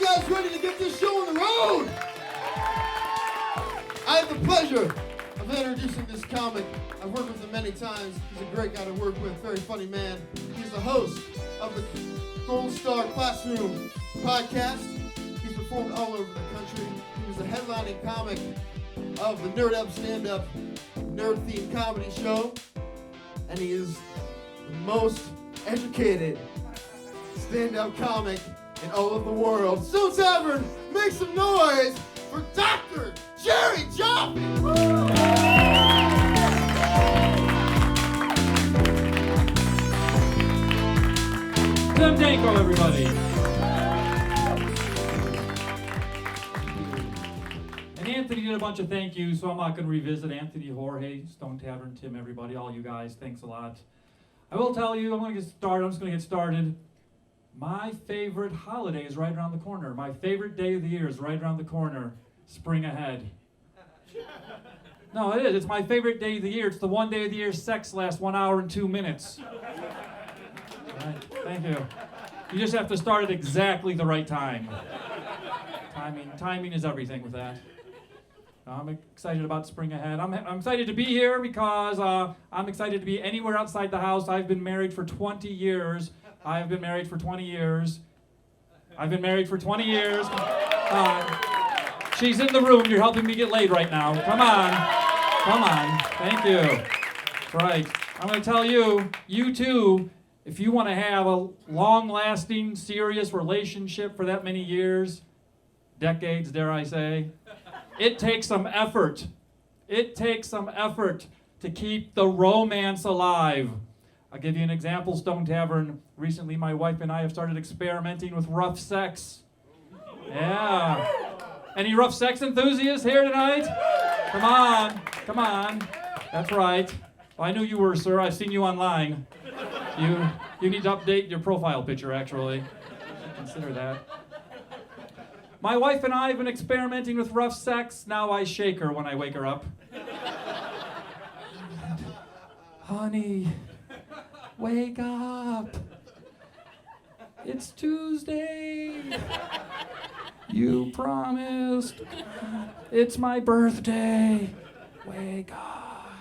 you guys ready to get this show on the road? I have the pleasure of introducing this comic. I've worked with him many times. He's a great guy to work with, very funny man. He's the host of the Gold Star Classroom podcast. He's performed all over the country. He was the headlining comic of the Nerd Up Stand Up nerd-themed comedy show. And he is the most educated stand-up comic in all of the world. Stone Tavern, make some noise for Dr. Jerry Jaffe! Tim Danko, everybody. And Anthony did a bunch of thank yous, so I'm not going to revisit Anthony, Jorge, Stone Tavern, Tim, everybody, all you guys. Thanks a lot. I will tell you, I'm just going to get started. My favorite holiday is right around the corner. My favorite day of the year is right around the corner. Spring ahead. No, it is. It's my favorite day of the year. It's the one day of the year sex lasts 1 hour and 2 minutes. Right. Thank you. You just have to start at exactly the right time. Timing is everything with that. I'm excited about spring ahead. I'm excited to be here because I'm excited to be anywhere outside the house. I've been married for 20 years. I've been married for 20 years. She's in the room. You're helping me get laid right now. Come on. Thank you. Right. I'm going to tell you, you too, if you want to have a long-lasting, serious relationship for that many years, decades, dare I say, it takes some effort. It takes some effort to keep the romance alive. I'll give you an example, Stone Tavern. Recently, my wife and I have started experimenting with rough sex. Yeah. Any rough sex enthusiasts here tonight? Come on. That's right. Well, I knew you were, sir. I've seen you online. You need to update your profile picture, actually. Consider that. My wife and I have been experimenting with rough sex. Now I shake her when I wake her up. Honey, wake up. It's Tuesday. You promised. It's my birthday. Wake up.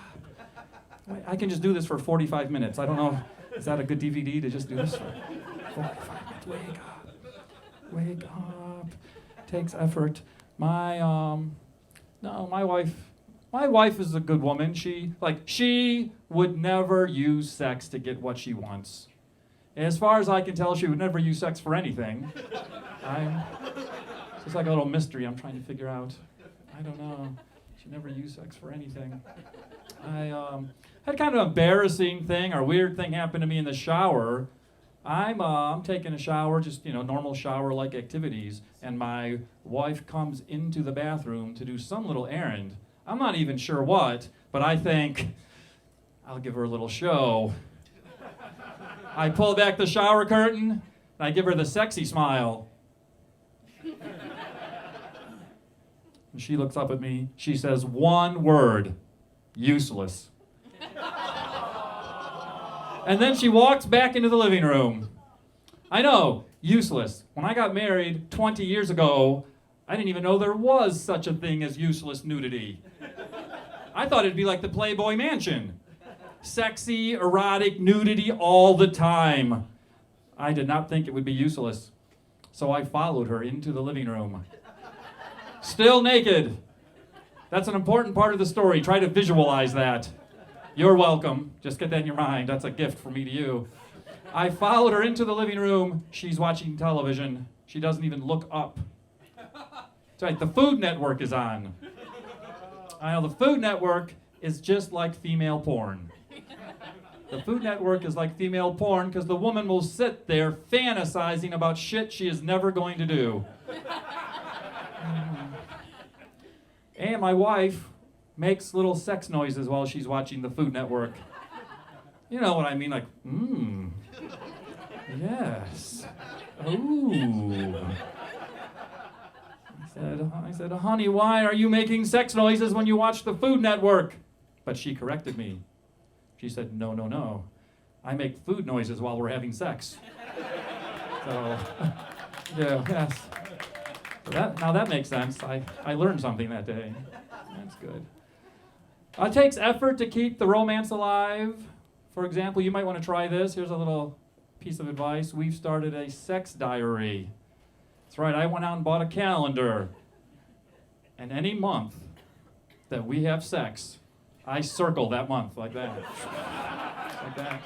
Wait, I can just do this for 45 minutes. I don't know. Is that a good DVD to just do this for 45 minutes? Wake up. Takes effort. My wife is a good woman. She would never use sex to get what she wants. As far as I can tell, she would never use sex for anything. It's like a little mystery I'm trying to figure out. I don't know. She never used sex for anything. I had kind of an embarrassing thing or weird thing happen to me in the shower. I'm taking a shower, just, normal shower-like activities, and my wife comes into the bathroom to do some little errand. I'm not even sure what, but I think I'll give her a little show. I pull back the shower curtain, and I give her the sexy smile. And she looks up at me. She says one word, useless. And then she walks back into the living room. I know, useless. When I got married 20 years ago, I didn't even know there was such a thing as useless nudity. I thought it'd be like the Playboy Mansion. Sexy, erotic nudity all the time. I did not think it would be useless. So I followed her into the living room. Still naked. That's an important part of the story. Try to visualize that. You're welcome. Just get that in your mind. That's a gift from me to you. I followed her into the living room. She's watching television. She doesn't even look up. That's right, the Food Network is on. I know, the Food Network is just like female porn. The Food Network is like female porn because the woman will sit there fantasizing about shit she is never going to do. And my wife makes little sex noises while she's watching the Food Network. You know what I mean, like, yes, ooh. I said, honey, why are you making sex noises when you watch the Food Network? But she corrected me. She said, no, I make food noises while we're having sex. So, yes. Now that makes sense. I learned something that day. That's good. It takes effort to keep the romance alive. For example, you might want to try this. Here's a little piece of advice. We've started a sex diary. That's right, I went out and bought a calendar. And any month that we have sex, I circle that month like that. Like that.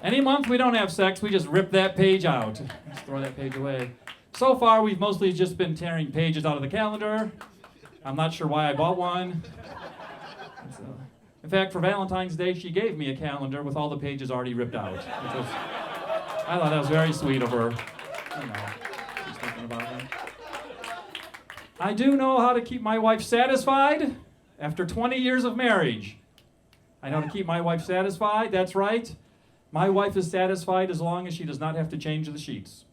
Any month we don't have sex, we just rip that page out. Just throw that page away. So far, we've mostly just been tearing pages out of the calendar. I'm not sure why I bought one. In fact, for Valentine's Day, she gave me a calendar with all the pages already ripped out. I thought that was very sweet of her. You know, she's thinking about me. I do know how to keep my wife satisfied after 20 years of marriage. I know how to keep my wife satisfied, that's right. My wife is satisfied as long as she does not have to change the sheets.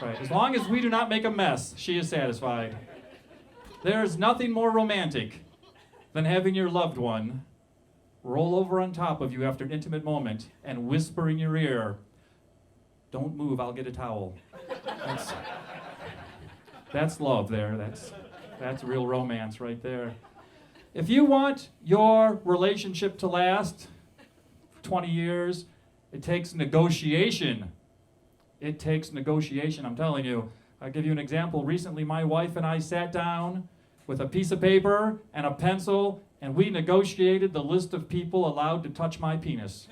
Right, as long as we do not make a mess, she is satisfied. There's nothing more romantic than having your loved one roll over on top of you after an intimate moment and whisper in your ear, "Don't move, I'll get a towel." That's love there. That's real romance right there. If you want your relationship to last for 20 years, it takes negotiation. It takes negotiation, I'm telling you. I'll give you an example. Recently, my wife and I sat down with a piece of paper and a pencil, and we negotiated the list of people allowed to touch my penis.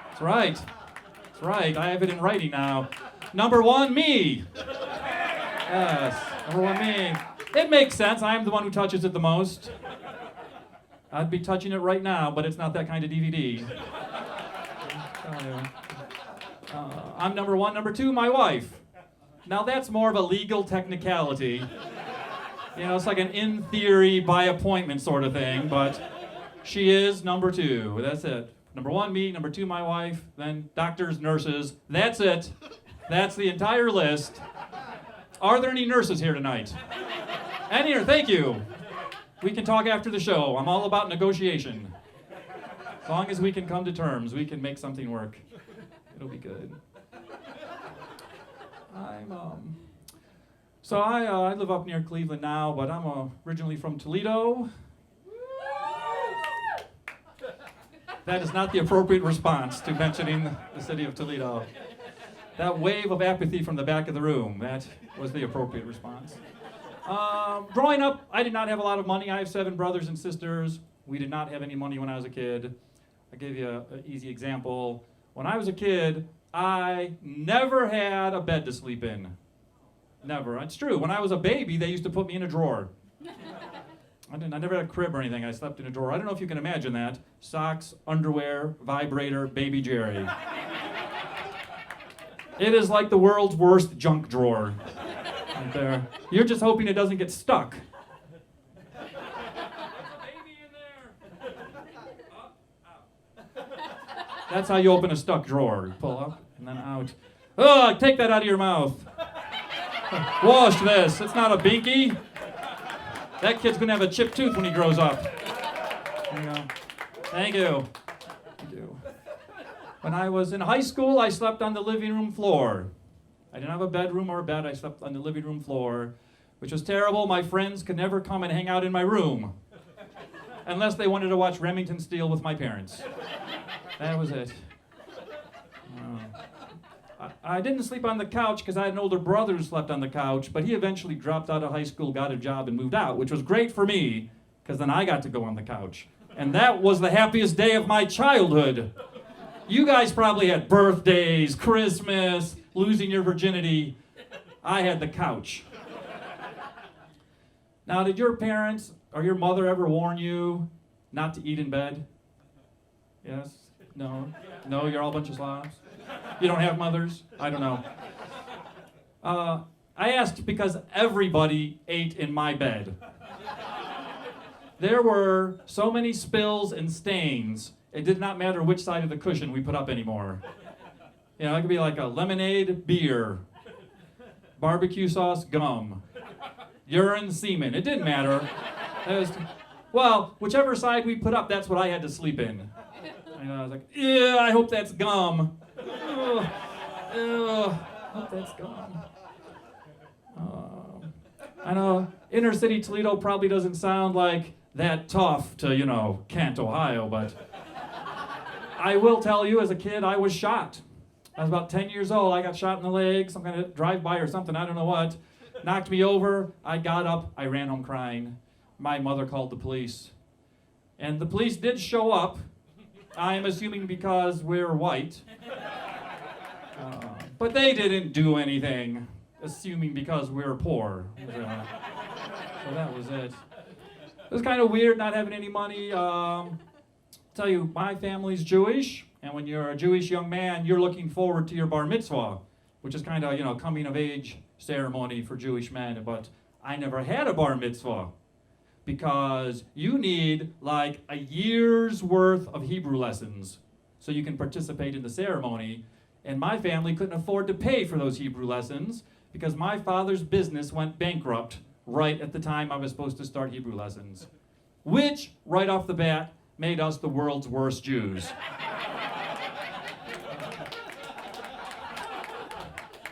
That's right. That's right. I have it in writing now. Number 1, me. Yes, number 1, me. It makes sense. I am the one who touches it the most. I'd be touching it right now, but it's not that kind of DVD. I'm number 1. Number 2, my wife. Now that's more of a legal technicality. You know, it's like an in theory, by appointment sort of thing, but she is number 2. That's it. Number 1, me. Number 2, my wife. Then doctors, nurses. That's it. That's the entire list. Are there any nurses here tonight? And here, thank you. We can talk after the show. I'm all about negotiation. As long as we can come to terms, we can make something work. It'll be good. So I live up near Cleveland now, but I'm originally from Toledo. That is not the appropriate response to mentioning the city of Toledo. That wave of apathy from the back of the room, that was the appropriate response. Growing up, I did not have a lot of money. I have 7 brothers and sisters. We did not have any money when I was a kid. I'll give you an easy example. When I was a kid, I never had a bed to sleep in. Never. It's true. When I was a baby, they used to put me in a drawer. I never had a crib or anything. I slept in a drawer. I don't know if you can imagine that. Socks, underwear, vibrator, baby Jerry. It is like the world's worst junk drawer. Right there. You're just hoping it doesn't get stuck. There's a baby in there. Up, out. That's how you open a stuck drawer. You pull up and then out. Oh, take that out of your mouth. Wash this. It's not a binky. That kid's gonna have a chipped tooth when he grows up. There you go. Thank you. Thank you. When I was in high school, I slept on the living room floor. I didn't have a bedroom or a bed. I slept on the living room floor, which was terrible. My friends could never come and hang out in my room unless they wanted to watch Remington Steele with my parents. That was it. I didn't sleep on the couch because I had an older brother who slept on the couch, but he eventually dropped out of high school, got a job, and moved out, which was great for me because then I got to go on the couch. And that was the happiest day of my childhood. You guys probably had birthdays, Christmas, losing your virginity. I had the couch. Now, did your parents or your mother ever warn you not to eat in bed? Yes? No? No, you're all a bunch of slobs? You don't have mothers? I don't know. I asked because everybody ate in my bed. There were so many spills and stains, it did not matter which side of the cushion we put up anymore. You know, it could be like a lemonade, beer, barbecue sauce, gum, urine, semen. It didn't matter. Well, whichever side we put up, that's what I had to sleep in. You know, I was like, yeah, I hope that's gum. I hope that's gum. I know inner city Toledo probably doesn't sound like that tough to, Kent, Ohio, but I will tell you, as a kid, I was shot. I was about 10 years old. I got shot in the leg, some kind of drive-by or something, I don't know what. Knocked me over. I got up. I ran home crying. My mother called the police. And the police did show up. I am assuming because we're white. But they didn't do anything, assuming because we're poor. So that was it. It was kind of weird not having any money. Tell you, my family's Jewish, and when you're a Jewish young man, you're looking forward to your bar mitzvah, which is kind of, coming of age ceremony for Jewish men. But I never had a bar mitzvah because you need like a year's worth of Hebrew lessons so you can participate in the ceremony. And my family couldn't afford to pay for those Hebrew lessons because my father's business went bankrupt right at the time I was supposed to start Hebrew lessons, which, right off the bat, made us the world's worst Jews.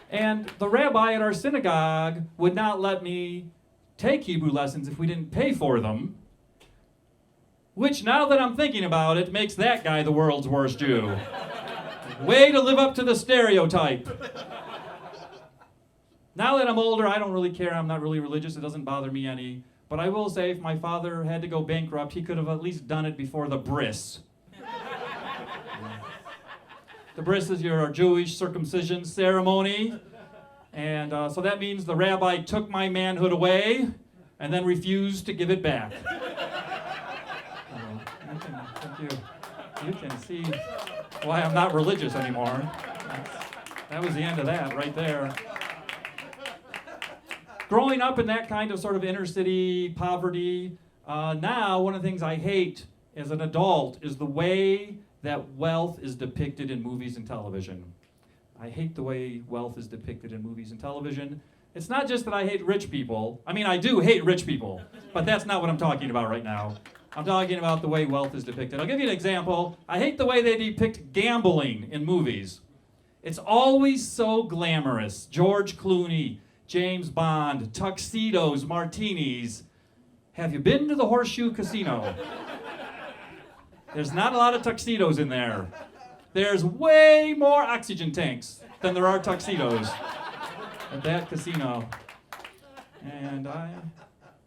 And the rabbi at our synagogue would not let me take Hebrew lessons if we didn't pay for them, which, now that I'm thinking about it, makes that guy the world's worst Jew. Way to live up to the stereotype. Now that I'm older, I don't really care. I'm not really religious. It doesn't bother me any. But I will say, if my father had to go bankrupt, he could have at least done it before the bris. The bris is your Jewish circumcision ceremony. And so that means the rabbi took my manhood away and then refused to give it back. You can see why I'm not religious anymore. That was the end of that right there. Growing up in that kind of sort of inner city poverty, now one of the things I hate as an adult is the way that wealth is depicted in movies and television. I hate the way wealth is depicted in movies and television. It's not just that I hate rich people. I mean, I do hate rich people, but that's not what I'm talking about right now. I'm talking about the way wealth is depicted. I'll give you an example. I hate the way they depict gambling in movies. It's always so glamorous. George Clooney, James Bond, tuxedos, martinis. Have you been to the Horseshoe Casino? There's not a lot of tuxedos in there. There's way more oxygen tanks than there are tuxedos at that casino. And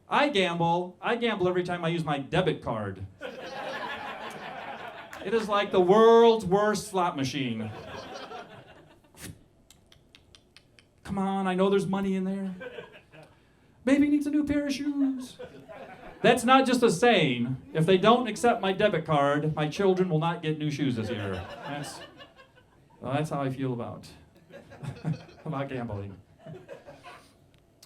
I gamble. I gamble every time I use my debit card. It is like the world's worst slot machine. Come on, I know there's money in there. Baby needs a new pair of shoes. That's not just a saying. If they don't accept my debit card, my children will not get new shoes this year. That's how I feel about gambling.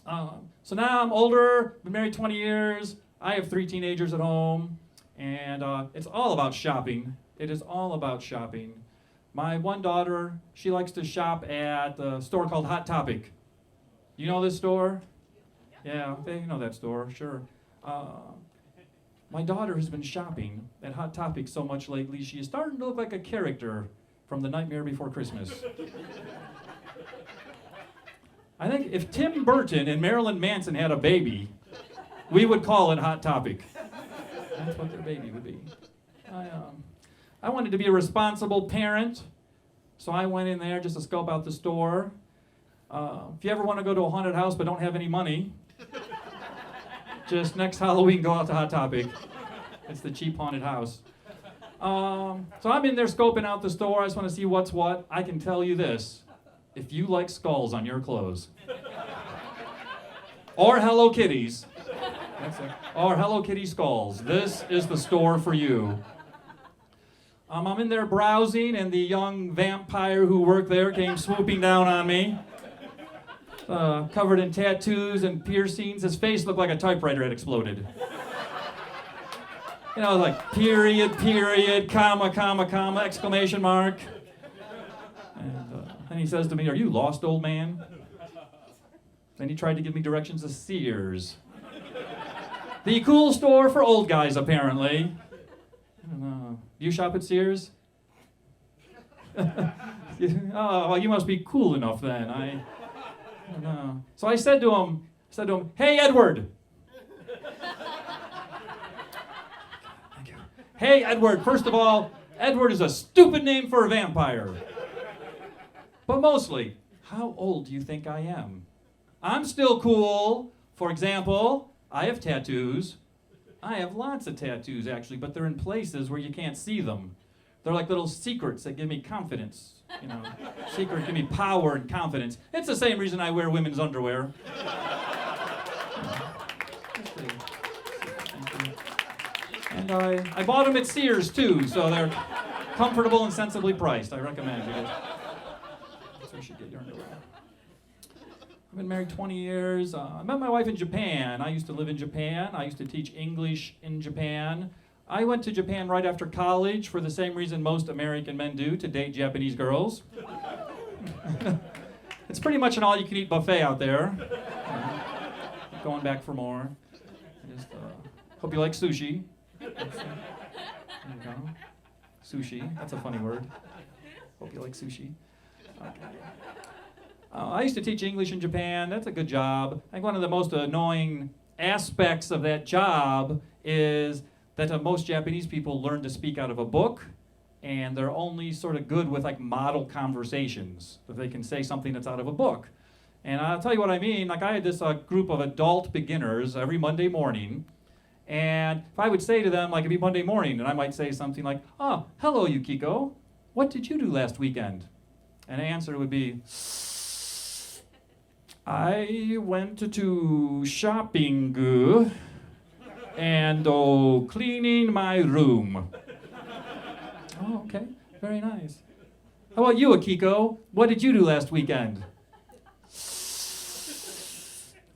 So now I'm older, been married 20 years. I have 3 teenagers at home, and it's all about shopping. It is all about shopping. My one daughter, she likes to shop at a store called Hot Topic. You know this store? Yeah, you know that store, sure. My daughter has been shopping at Hot Topic so much lately, she is starting to look like a character from The Nightmare Before Christmas. I think if Tim Burton and Marilyn Manson had a baby, we would call it Hot Topic. That's what their baby would be. I wanted to be a responsible parent, so I went in there just to scope out the store. If you ever want to go to a haunted house but don't have any money, just next Halloween go out to Hot Topic. It's the cheap haunted house. So I'm in there scoping out the store. I just want to see what's what. I can tell you this. If you like skulls on your clothes, or Hello Kitties, or Hello Kitty skulls, this is the store for you. I'm in there browsing, and the young vampire who worked there came swooping down on me. Covered in tattoos and piercings. His face looked like a typewriter had exploded. You know, like period, comma, exclamation mark. And he says to me, "Are you lost, old man?" Then he tried to give me directions to Sears. The cool store for old guys, apparently. I don't know. Do you shop at Sears? Oh, well, you must be cool enough then. I don't know. So I said to him, said to him, "Hey, Edward." Thank you. "Hey, Edward, first of all, Edward is a stupid name for a vampire. But mostly, how old do you think I am? I'm still cool. For example, I have tattoos. I have lots of tattoos, actually, but they're in places where you can't see them. They're like little secrets that give me confidence. You know, secrets give me power and confidence. It's the same reason I wear women's underwear." And I bought them at Sears, too, so they're comfortable and sensibly priced. I recommend you guys. So you should get your underwear. I've been married 20 years. I met my wife in Japan. I used to live in Japan. I used to teach English in Japan. I went to Japan right after college for the same reason most American men do, to date Japanese girls. It's pretty much an all-you-can-eat buffet out there. Going back for more. Just hope you like sushi. There you go. Sushi. That's a funny word. Hope you like sushi. Okay. I used to teach English in Japan. That's a good job. I think one of the most annoying aspects of that job is that most Japanese people learn to speak out of a book, and they're only sort of good with like model conversations, if they can say something that's out of a book. And I'll tell you what I mean. Like I had this group of adult beginners every Monday morning, and if I would say to them, like it'd be Monday morning, and I might say something like, "Oh, hello, Yukiko. What did you do last weekend?" And the answer would be, "I went to shopping and cleaning my room." "Oh, okay. Very nice. How about you, Akiko? What did you do last weekend?"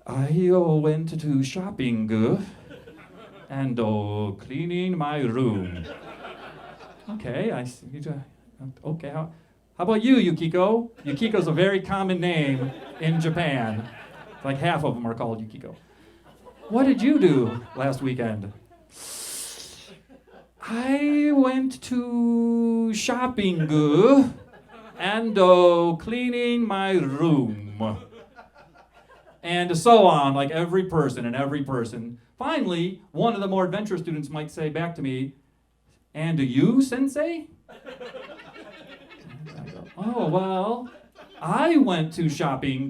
"I went to shopping and cleaning my room." "Okay, I see. Okay, how about you, Yukiko?" Yukiko's a very common name in Japan. Like half of them are called Yukiko. "What did you do last weekend?" "I went to shopping and cleaning my room." And so on, like every person and every person. Finally, one of the more adventurous students might say back to me, "And you, sensei?" I go, "Oh, well, I went to shopping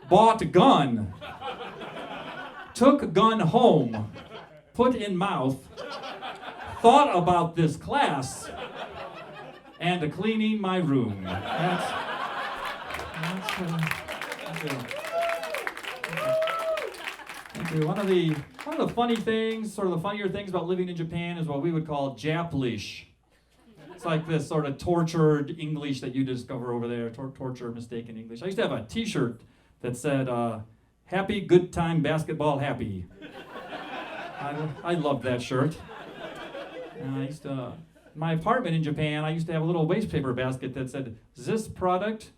bought a gun, took gun home, put in mouth, thought about this class, and cleaning my room." That's Thank you. One of the funny things, sort of the funnier things about living in Japan is what we would call Japlish. It's like this sort of tortured English that you discover over there, torture, mistaken English. I used to have a T-shirt that said, "Happy, good time, basketball, happy." I loved that shirt. And I used to, in my apartment in Japan, I used to have a little waste paper basket that said, "This product,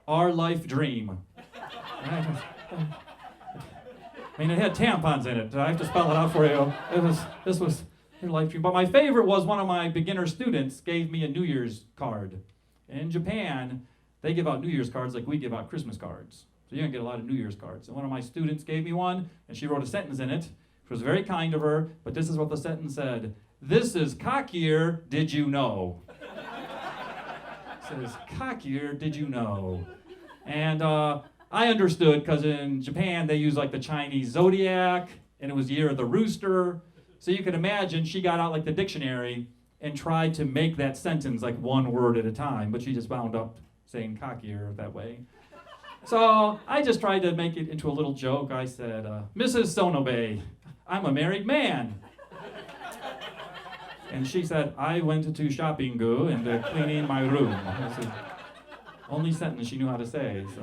our life dream." I mean, it had tampons in it. I have to spell it out for you. This was your life dream. But my favorite was one of my beginner students gave me a New Year's card. In Japan, they give out New Year's cards like we give out Christmas cards. So you don't get a lot of New Year's cards. And one of my students gave me one, and she wrote a sentence in it, which was very kind of her, but this is what the sentence said: "This is cockier, did you know?" It says, "Cockier, did you know?" And I understood, because in Japan they use like the Chinese zodiac, and it was Year of the Rooster. So you can imagine she got out like the dictionary and tried to make that sentence like one word at a time, but she just wound up saying cockier that way. So I just tried to make it into a little joke. I said, "Mrs. Sonobe, I'm a married man." And she said, "I went to shopping and cleaning my room." That's the only sentence she knew how to say. So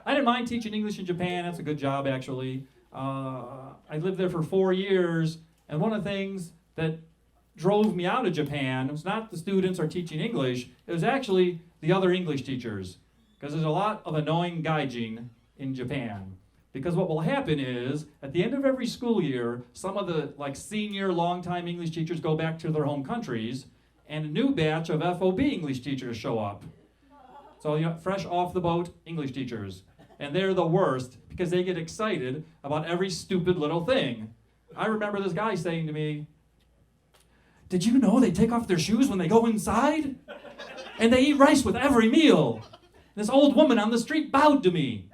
I didn't mind teaching English in Japan. That's a good job, actually. I lived there for 4 years, and one of the things that drove me out of Japan was not the students or teaching English, it was actually the other English teachers, because there's a lot of annoying gaijin in Japan. Because what will happen is, at the end of every school year, some of the senior, long-time English teachers go back to their home countries, and a new batch of FOB English teachers show up. So, fresh off the boat English teachers. and they're the worst because they get excited about every stupid little thing. I remember this guy saying to me, "Did you know they take off their shoes when they go inside? And they eat rice with every meal." This old woman on the street bowed to me.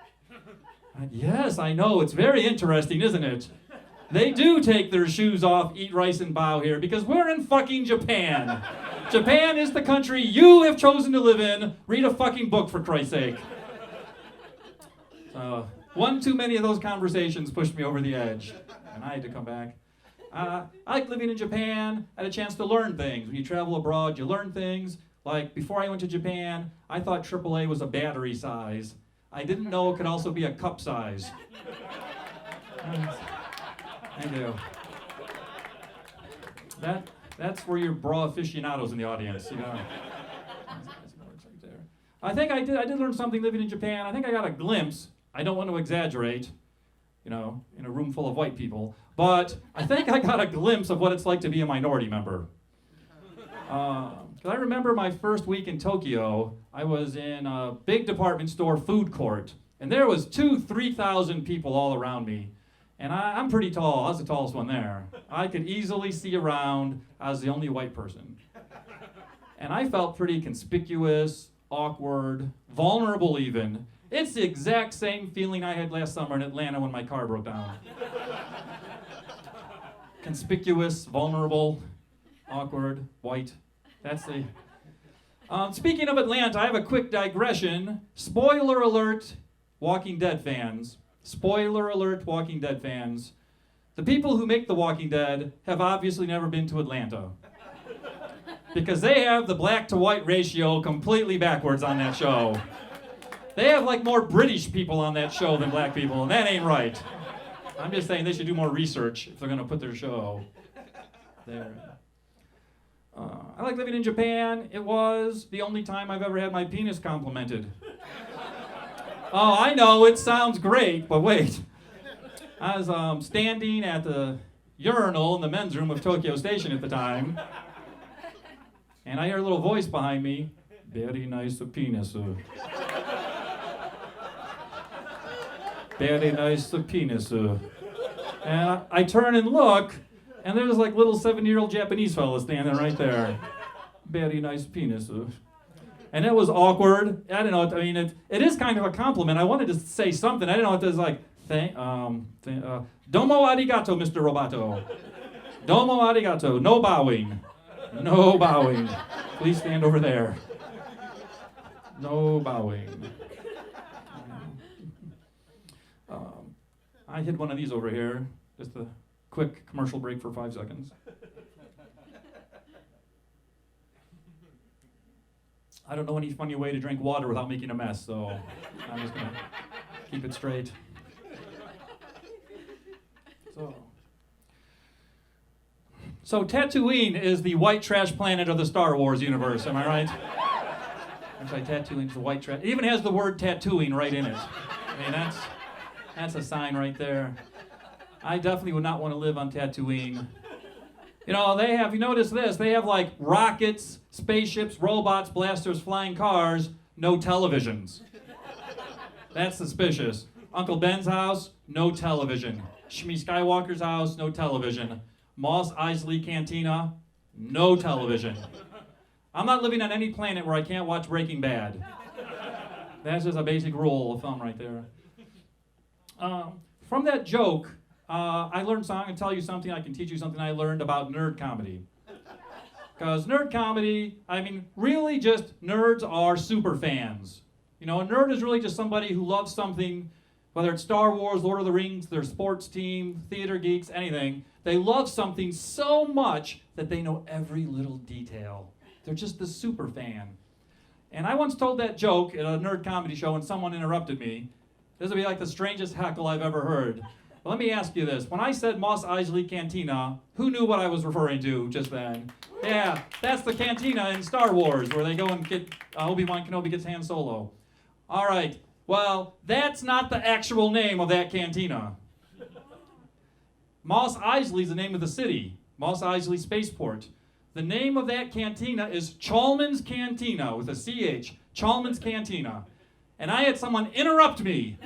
Yes, I know. It's very interesting, isn't it? They do take their shoes off, eat rice, and bow here because we're in fucking Japan. Japan is the country you have chosen to live in. Read a fucking book, for Christ's sake. So, one too many of those conversations pushed me over the edge, and I had to come back. I like living in Japan. I had a chance to learn things. When you travel abroad, you learn things. Like, before I went to Japan, I thought AAA was a battery size. I didn't know it could also be a cup size. I do. That's for your bra aficionados in the audience, you know. I think I did learn something living in Japan. I think I got a glimpse. I don't want to exaggerate, you know, in a room full of white people, but I think I got a glimpse of what it's like to be a minority member. Because I remember my first week in Tokyo, I was in a big department store food court, and there was 3,000 people all around me. And I'm pretty tall. I was the tallest one there. I could easily see around. I was the only white person. And I felt pretty conspicuous, awkward, vulnerable even. It's the exact same feeling I had last summer in Atlanta when my car broke down. Conspicuous, vulnerable, awkward, white. That's the... Speaking of Atlanta, I have a quick digression. Spoiler alert, Walking Dead fans. Spoiler alert, Walking Dead fans. The people who make The Walking Dead have obviously never been to Atlanta. Because they have the black to white ratio completely backwards on that show. They have like more British people on that show than black people, and that ain't right. I'm just saying they should do more research if they're going to put their show there. I like living in Japan. It was the only time I've ever had my penis complimented. Oh, I know, it sounds great, but wait. I was standing at the urinal in the men's room of Tokyo Station at the time, and I hear a little voice behind me, "Very nice penis. Very nice penis." And I turn and look, and there's like little 7-year-old Japanese fella standing right there. "Very nice penis." And it was awkward. I don't know. I mean, it is kind of a compliment. I wanted to say something. I didn't know what this like. Domo arigato, Mr. Roboto. Domo arigato. No bowing. No bowing. Please stand over there. No bowing. I hid one of these over here. Just a quick commercial break for 5 seconds. I don't know any funny way to drink water without making a mess, so I'm just going to keep it straight. So Tatooine is the white trash planet of the Star Wars universe, am I right? I'm sorry, Tatooine's the white trash. It even has the word tattooing right in it. I mean, that's a sign right there. I definitely would not want to live on Tatooine. You know, they have, you notice this, they have like rockets, spaceships, robots, blasters, flying cars, no televisions. That's suspicious. Uncle Ben's house, no television. Shmi Skywalker's house, no television. Mos Eisley Cantina, no television. I'm not living on any planet where I can't watch Breaking Bad. That's just a basic rule of thumb right there. From that joke, I learned something. I can tell you something. I can teach you something I learned about nerd comedy. Because nerd comedy, I mean, really just nerds are super fans. You know, a nerd is really just somebody who loves something, whether it's Star Wars, Lord of the Rings, their sports team, theater geeks, anything. They love something so much that they know every little detail. They're just the super fan. And I once told that joke at a nerd comedy show and someone interrupted me. This would be like the strangest heckle I've ever heard. But let me ask you this. When I said Mos Eisley Cantina, who knew what I was referring to just then? Yeah, that's the cantina in Star Wars where they go and get, Obi-Wan Kenobi gets Han Solo. All right, well, that's not the actual name of that cantina. Mos Eisley is the name of the city, Mos Eisley Spaceport. The name of that cantina is Chalmers Cantina with a CH, Chalmers Cantina. And I had someone interrupt me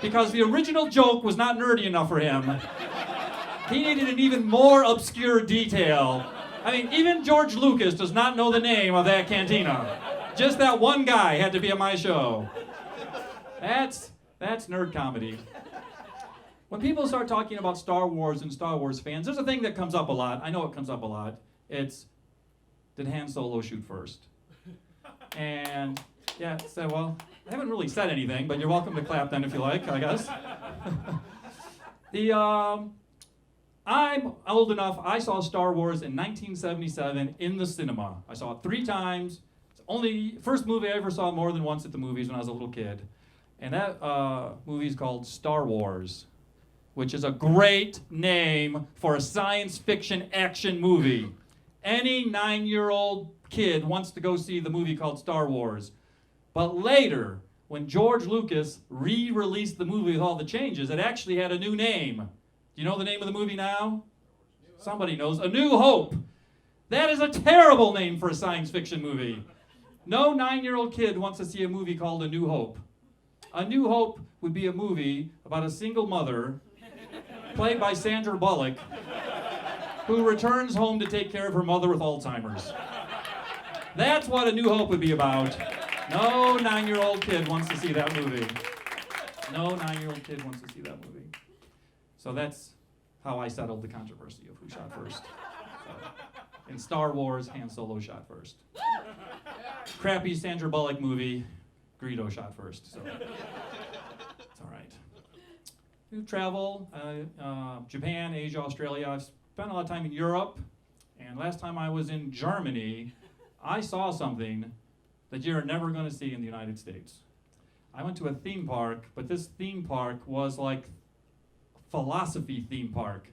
because the original joke was not nerdy enough for him. He needed an even more obscure detail. I mean, even George Lucas does not know the name of that cantina. Just that one guy had to be on my show. That's nerd comedy. When people start talking about Star Wars and Star Wars fans, there's a thing that comes up a lot. I know it comes up a lot. It's, did Han Solo shoot first? And yeah, so well, I haven't really said anything, but you're welcome to clap then if you like, I guess. I'm old enough, I saw Star Wars in 1977 in the cinema. I saw it 3 times. It's only first movie I ever saw more than once at the movies when I was a little kid. And that movie is called Star Wars, which is a great name for a science fiction action movie. Any 9-year-old kid wants to go see the movie called Star Wars. But later, when George Lucas re-released the movie with all the changes, it actually had a new name. Do you know the name of the movie now? Somebody knows. A New Hope. That is a terrible name for a science fiction movie. No 9-year-old kid wants to see a movie called A New Hope. A New Hope would be a movie about a single mother, played by Sandra Bullock, who returns home to take care of her mother with Alzheimer's. That's what A New Hope would be about. No 9-year-old kid wants to see that movie. No 9-year-old kid wants to see that movie. So that's how I settled the controversy of who shot first. So, in Star Wars, Han Solo shot first. Crappy Sandra Bullock movie, Greedo shot first. So it's all right. We travel, Japan, Asia, Australia. I've spent a lot of time in Europe. And last time I was in Germany, I saw something that you're never going to see in the United States. I went to a theme park, but this theme park was like philosophy theme park.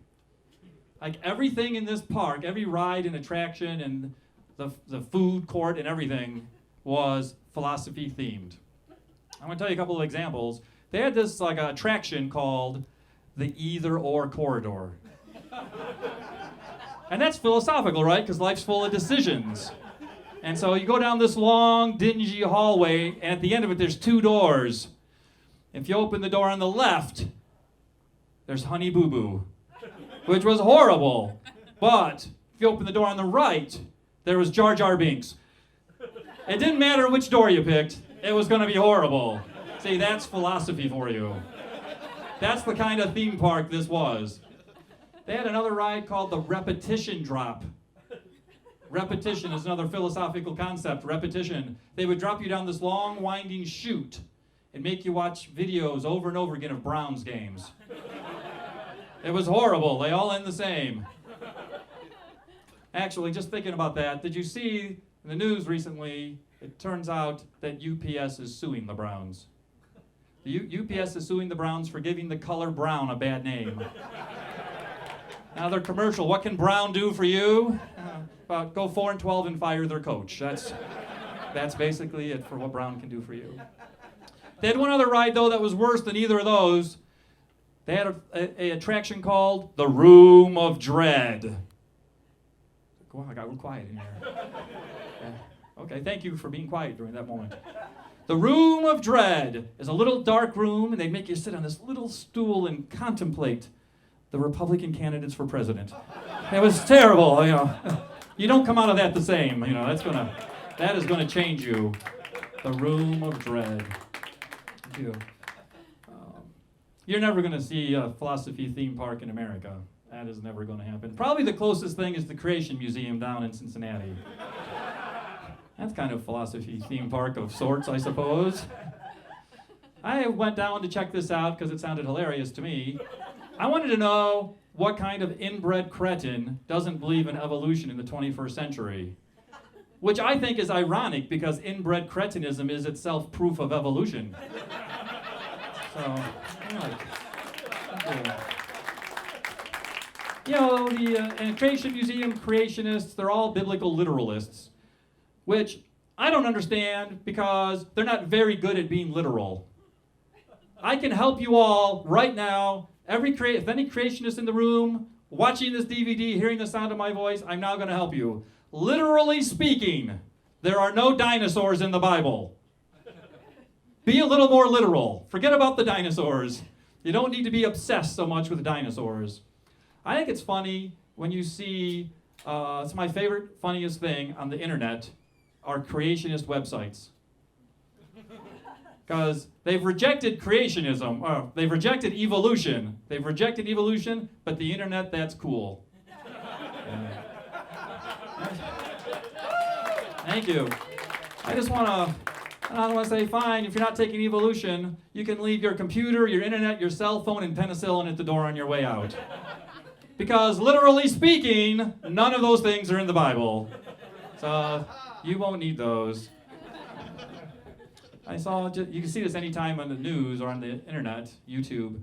Like everything in this park, every ride and attraction and the food court and everything was philosophy themed. I'm gonna tell you a couple of examples. They had this like attraction called the Either Or Corridor. And that's philosophical, right? Because life's full of decisions. And so you go down this long, dingy hallway, and at the end of it there's 2 doors. If you open the door on the left, there's Honey Boo Boo, which was horrible. But if you open the door on the right, there was Jar Jar Binks. It didn't matter which door you picked, it was going to be horrible. See, that's philosophy for you. That's the kind of theme park this was. They had another ride called the Repetition Drop. Repetition is another philosophical concept, repetition. They would drop you down this long, winding chute and make you watch videos over and over again of Browns games. It was horrible. They all end the same. Actually, just thinking about that, did you see in the news recently, it turns out that UPS is suing the Browns. The UPS is suing the Browns for giving the color brown a bad name. Now their commercial, what can Brown do for you? About go 4-12 and fire their coach. That's basically it for what Brown can do for you. They had one other ride, though, that was worse than either of those. They had a attraction called the Room of Dread. Wow, I got real quiet in here. Okay, thank you for being quiet during that moment. The Room of Dread is a little dark room, and they make you sit on this little stool and contemplate the Republican candidates for president. It was terrible, you know. You don't come out of that the same, you know. That is gonna change you. The Room of Dread. Thank you. You're never gonna see a philosophy theme park in America. That is never gonna happen. Probably the closest thing is the Creation Museum down in Cincinnati. That's kind of philosophy theme park of sorts, I suppose. I went down to check this out because it sounded hilarious to me. I wanted to know what kind of inbred cretin doesn't believe in evolution in the 21st century. Which I think is ironic because inbred cretinism is itself proof of evolution. So, you know, the Creation Museum creationists, they're all biblical literalists, which I don't understand because they're not very good at being literal. I can help you all right now. If any creationist in the room, watching this DVD, hearing the sound of my voice, I'm now going to help you. Literally speaking, there are no dinosaurs in the Bible. Be a little more literal. Forget about the dinosaurs. You don't need to be obsessed so much with dinosaurs. I think it's funny when you see, it's my favorite, funniest thing on the internet, are creationist websites. Because they've rejected creationism, they've rejected evolution. They've rejected evolution, but the internet, that's cool. Thank you. I want to say, fine, if you're not taking evolution, you can leave your computer, your internet, your cell phone, and penicillin at the door on your way out. Because literally speaking, none of those things are in the Bible. So you won't need those. You can see this anytime on the news or on the internet, YouTube,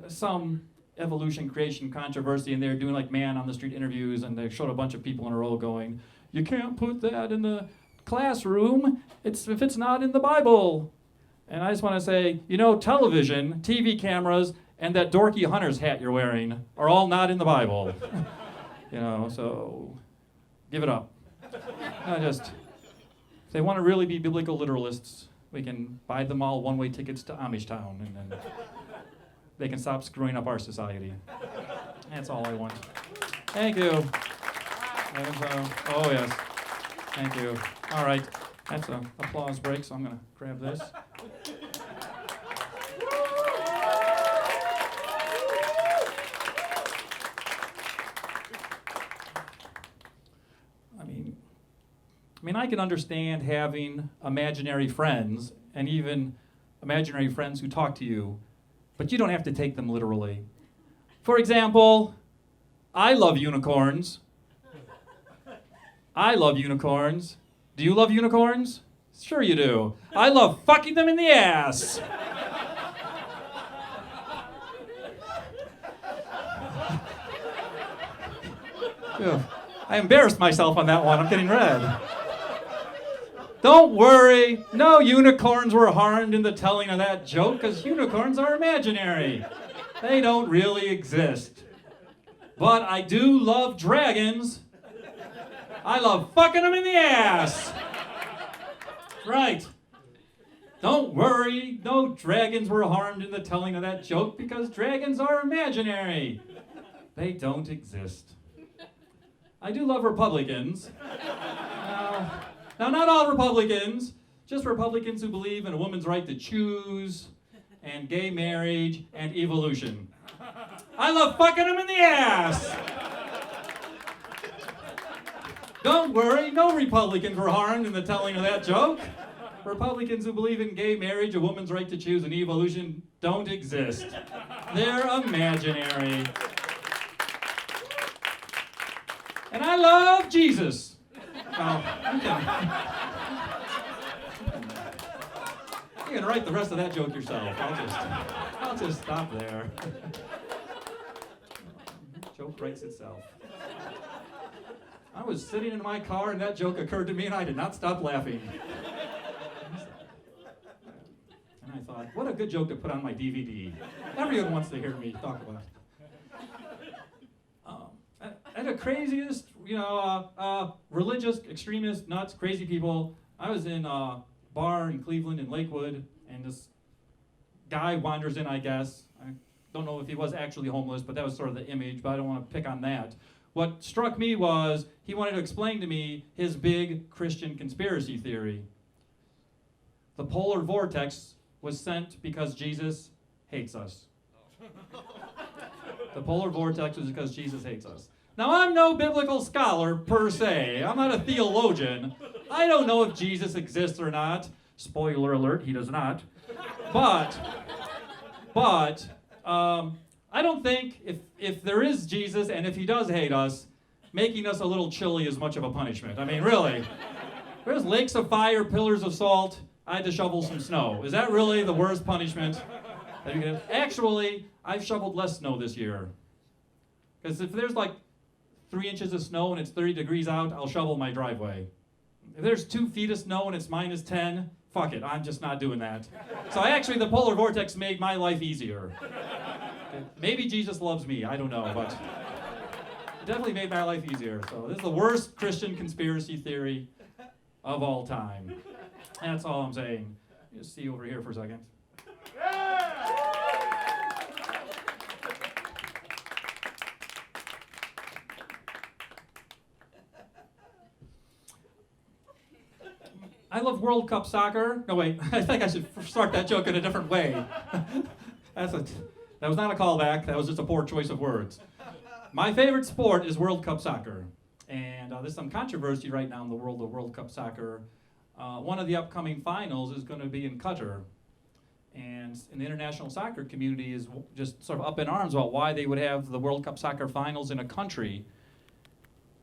some evolution creation controversy, and they're doing like man on the street interviews, and they showed a bunch of people in a row going, you can't put that in the classroom if it's not in the Bible. And I just want to say, television, TV cameras, and that dorky hunter's hat you're wearing are all not in the Bible. So give it up. If they want to really be biblical literalists, we can buy them all one-way tickets to Amish Town, and then they can stop screwing up our society. That's all I want. Thank you. Oh, yes. Thank you. All right. That's an applause break, so I'm going to grab this. I can understand having imaginary friends, and even imaginary friends who talk to you, but you don't have to take them literally. For example, I love unicorns. I love unicorns. Do you love unicorns? Sure you do. I love fucking them in the ass. I embarrassed myself on that one. I'm getting red. Don't worry, no unicorns were harmed in the telling of that joke, because unicorns are imaginary. They don't really exist. But I do love dragons. I love fucking them in the ass. Right. Don't worry, no dragons were harmed in the telling of that joke, because dragons are imaginary. They don't exist. I do love Republicans. Now, not all Republicans, just Republicans who believe in a woman's right to choose, and gay marriage, and evolution. I love fucking them in the ass! Don't worry, no Republicans were harmed in the telling of that joke. Republicans who believe in gay marriage, a woman's right to choose, and evolution don't exist. They're imaginary. And I love Jesus. You can write the rest of that joke yourself. I'll just stop there. Joke writes itself. I was sitting in my car and that joke occurred to me and I did not stop laughing. And I thought, what a good joke to put on my DVD. Everyone wants to hear me talk about it. And the craziest, religious, extremist, nuts, crazy people. I was in a bar in Cleveland in Lakewood, and this guy wanders in, I guess. I don't know if he was actually homeless, but that was sort of the image, but I don't want to pick on that. What struck me was he wanted to explain to me his big Christian conspiracy theory. The polar vortex was sent because Jesus hates us. The polar vortex was because Jesus hates us. Now, I'm no biblical scholar per se. I'm not a theologian. I don't know if Jesus exists or not. Spoiler alert, he does not. But I don't think if there is Jesus and if he does hate us, making us a little chilly is much of a punishment. I mean, really. There's lakes of fire, pillars of salt. I had to shovel some snow. Is that really the worst punishment? Actually, I've shoveled less snow this year. Because if there's like 3 inches of snow and it's 30 degrees out, I'll shovel my driveway. If there's 2 feet of snow and it's minus 10, fuck it, I'm just not doing that. So actually the polar vortex made my life easier. Maybe Jesus loves me, I don't know, but it definitely made my life easier. So this is the worst Christian conspiracy theory of all time. That's all I'm saying. Just see over here for a second. I love World Cup soccer. No, wait. I think I should start that joke in a different way. That was not a callback. That was just a poor choice of words. My favorite sport is World Cup soccer. And there's some controversy right now in the world of World Cup soccer. One of the upcoming finals is going to be in Qatar. And the international soccer community is just sort of up in arms about why they would have the World Cup soccer finals in a country.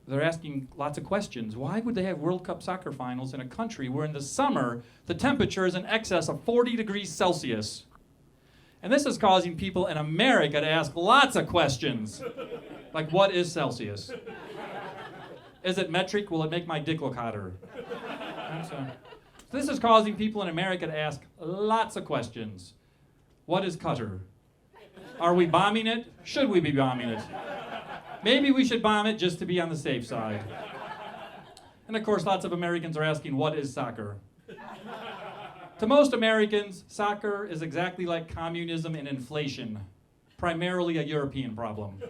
They're asking lots of questions. Why would they have World Cup soccer finals in a country where in the summer the temperature is in excess of 40 degrees Celsius? And this is causing people in America to ask lots of questions. Like, what is Celsius? Is it metric? Will it make my dick look hotter? So this is causing people in America to ask lots of questions. What is Qatar? Are we bombing it? Should we be bombing it? Maybe we should bomb it just to be on the safe side. And of course, lots of Americans are asking, what is soccer? To most Americans, soccer is exactly like communism and inflation, primarily a European problem.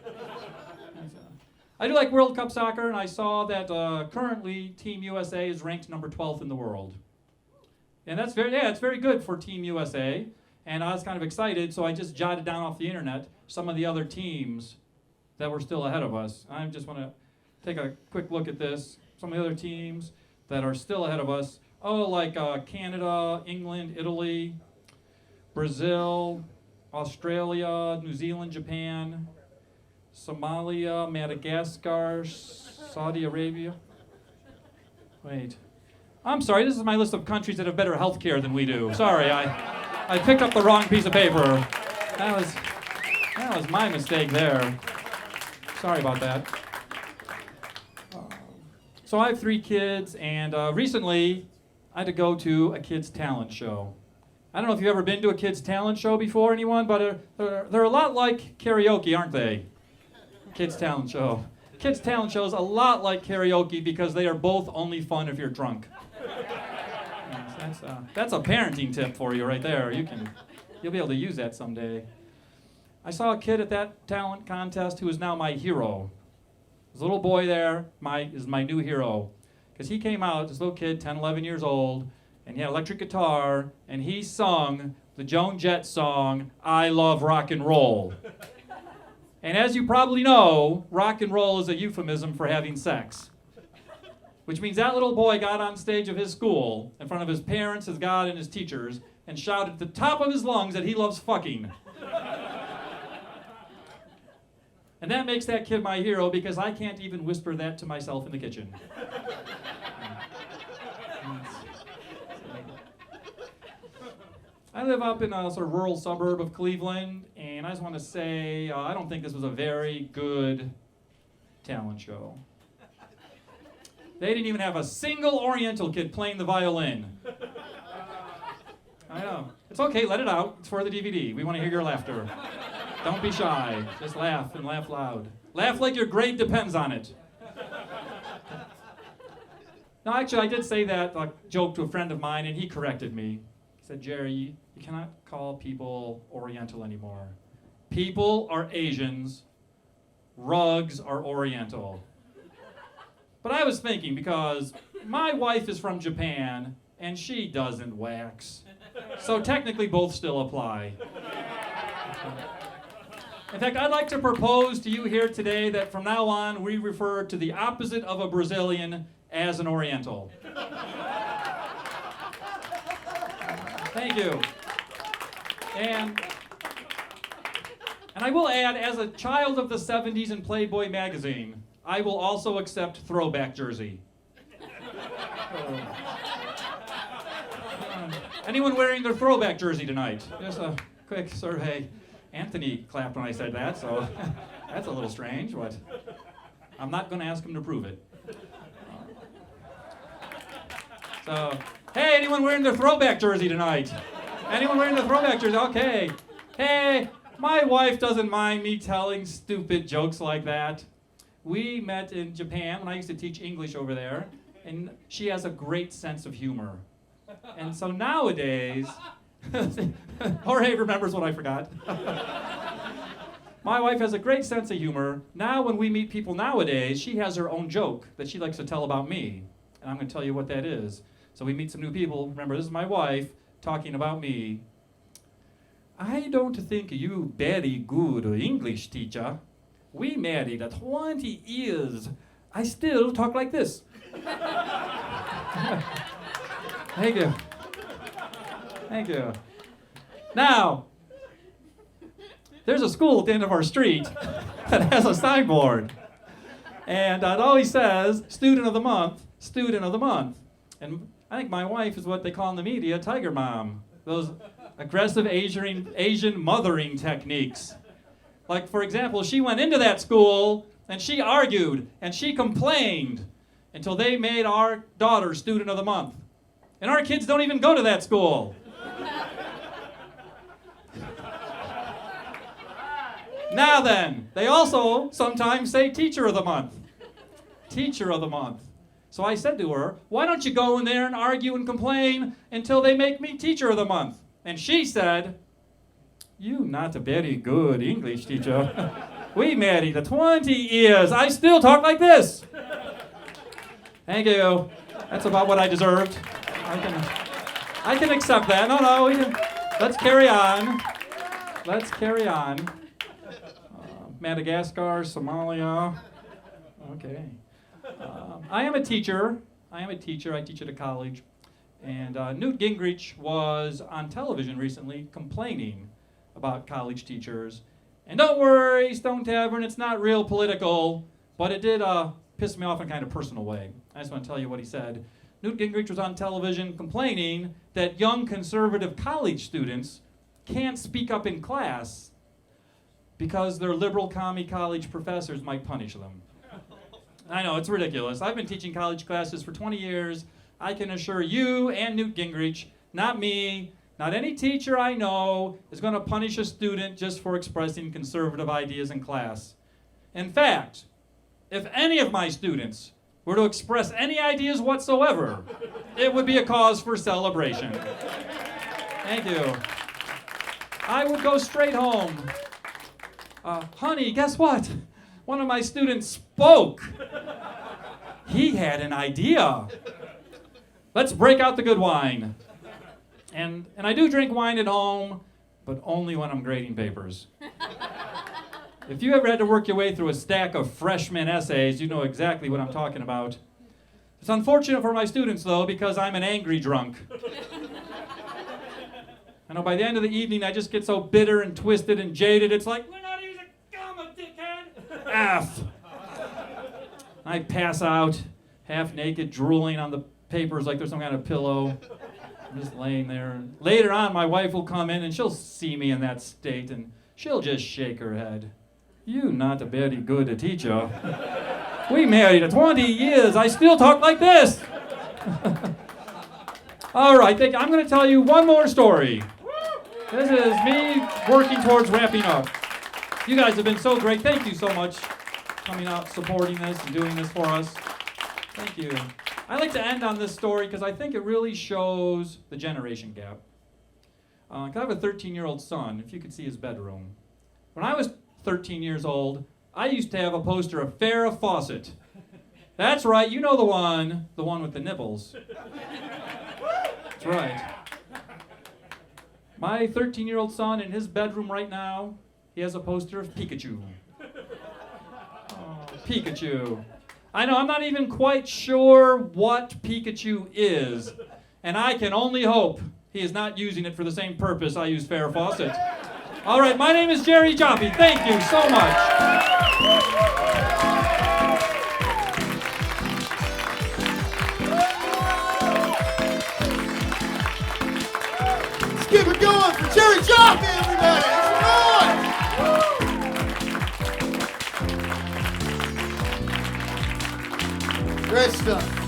I do like World Cup soccer, and I saw that currently Team USA is ranked number 12th in the world. And that's it's very good for Team USA. And I was kind of excited, so I just jotted down off the internet some of the other teams that were still ahead of us. I just want to take a quick look at this. Some of the other teams that are still ahead of us. Oh, like Canada, England, Italy, Brazil, Australia, New Zealand, Japan, Somalia, Madagascar, Saudi Arabia. Wait. I'm sorry, this is my list of countries that have better health care than we do. Sorry, I picked up the wrong piece of paper. That was my mistake there. Sorry about that. So I have 3 kids, and recently I had to go to a kids' talent show. I don't know if you've ever been to a kids' talent show before, anyone, but they're a lot like karaoke, aren't they? Kids' talent show. Kids' talent show is a lot like karaoke because they are both only fun if you're drunk. That's a parenting tip for you right there. You'll be able to use that someday. I saw a kid at that talent contest who is now my hero. This little boy there is my new hero. Because he came out, this little kid, 10, 11 years old, and he had an electric guitar, and he sung the Joan Jett song, I Love Rock and Roll. And as you probably know, rock and roll is a euphemism for having sex. Which means that little boy got on stage of his school, in front of his parents, his God, and his teachers, and shouted at the top of his lungs that he loves fucking. And that makes that kid my hero because I can't even whisper that to myself in the kitchen. I live up in a sort of rural suburb of Cleveland, and I just want to say I don't think this was a very good talent show. They didn't even have a single Oriental kid playing the violin. I know. It's okay, let it out. It's for the DVD. We want to hear your laughter. Don't be shy. Just laugh and laugh loud. Laugh like your grade depends on it. No, actually, I did say that joke to a friend of mine, and he corrected me. He said, Jerry, you cannot call people Oriental anymore. People are Asians. Rugs are Oriental. But I was thinking, because my wife is from Japan, and she doesn't wax. So technically, both still apply. In fact, I'd like to propose to you here today that from now on, we refer to the opposite of a Brazilian as an Oriental. Thank you. And I will add, as a child of the 70s in Playboy magazine, I will also accept throwback jersey. Anyone wearing their throwback jersey tonight? Just a quick survey. Anthony clapped when I said that, so that's a little strange, but I'm not going to ask him to prove it. So, hey, anyone wearing their throwback jersey tonight? Anyone wearing the throwback jersey? Okay. Hey, my wife doesn't mind me telling stupid jokes like that. We met in Japan when I used to teach English over there, and she has a great sense of humor. And so nowadays, Jorge remembers what I forgot. My wife has a great sense of humor. Now when we meet people nowadays, she has her own joke that she likes to tell about me. And I'm going to tell you what that is. So we meet some new people. Remember, this is my wife talking about me. I don't think you very good English teacher. We married at 20 years. I still talk like this. Thank you. Thank you. Now, there's a school at the end of our street that has a signboard. And it always says, student of the month, student of the month. And I think my wife is what they call in the media, tiger mom. Those aggressive Asian mothering techniques. Like, for example, she went into that school and she argued and she complained until they made our daughter student of the month. And our kids don't even go to that school. Now then, they also sometimes say teacher of the month. Teacher of the month. So I said to her, why don't you go in there and argue and complain until they make me teacher of the month? And she said, you not a very good English teacher. We married at 20 years. I still talk like this. Thank you. That's about what I deserved. I can accept that. No, let's carry on. Let's carry on. Madagascar, Somalia. Okay. I am a teacher. I teach at a college. And Newt Gingrich was on television recently complaining about college teachers. And don't worry, Stone Tavern, it's not real political, but it did piss me off in a kind of personal way. I just want to tell you what he said. Newt Gingrich was on television complaining that young conservative college students can't speak up in class because their liberal commie college professors might punish them. I know, it's ridiculous. I've been teaching college classes for 20 years. I can assure you and Newt Gingrich, not me, not any teacher I know, is going to punish a student just for expressing conservative ideas in class. In fact, if any of my students were to express any ideas whatsoever, it would be a cause for celebration. Thank you. I would go straight home. Honey, guess what? One of my students spoke. He had an idea. Let's break out the good wine. And I do drink wine at home, but only when I'm grading papers. If you ever had to work your way through a stack of freshman essays, you know exactly what I'm talking about. It's unfortunate for my students, though, because I'm an angry drunk. I know by the end of the evening, I just get so bitter and twisted and jaded, it's like, we're not using comma, dickhead! F! I pass out, half naked, drooling on the papers like there's some kind of pillow. I'm just laying there. Later on, my wife will come in and she'll see me in that state and she'll just shake her head. You not a very good teacher. We married at 20 years. I still talk like this. All right, I'm going to tell you one more story. This is me working towards wrapping up. You guys have been so great. Thank you so much coming out, supporting this, and doing this for us. Thank you. I like to end on this story because I think it really shows the generation gap. I have a 13-year-old son, if you could see his bedroom. When I was 13 years old, I used to have a poster of Farrah Fawcett. That's right, you know the one with the nipples. That's right. My 13-year-old son, in his bedroom right now, he has a poster of Pikachu. Oh, Pikachu. I know, I'm not even quite sure what Pikachu is, and I can only hope he is not using it for the same purpose I used Farrah Fawcett. All right, my name is Jerry Jaffe. Thank you so much. Let's keep it going for Jerry Jaffe, everybody. Let's go. Great stuff.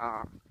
are.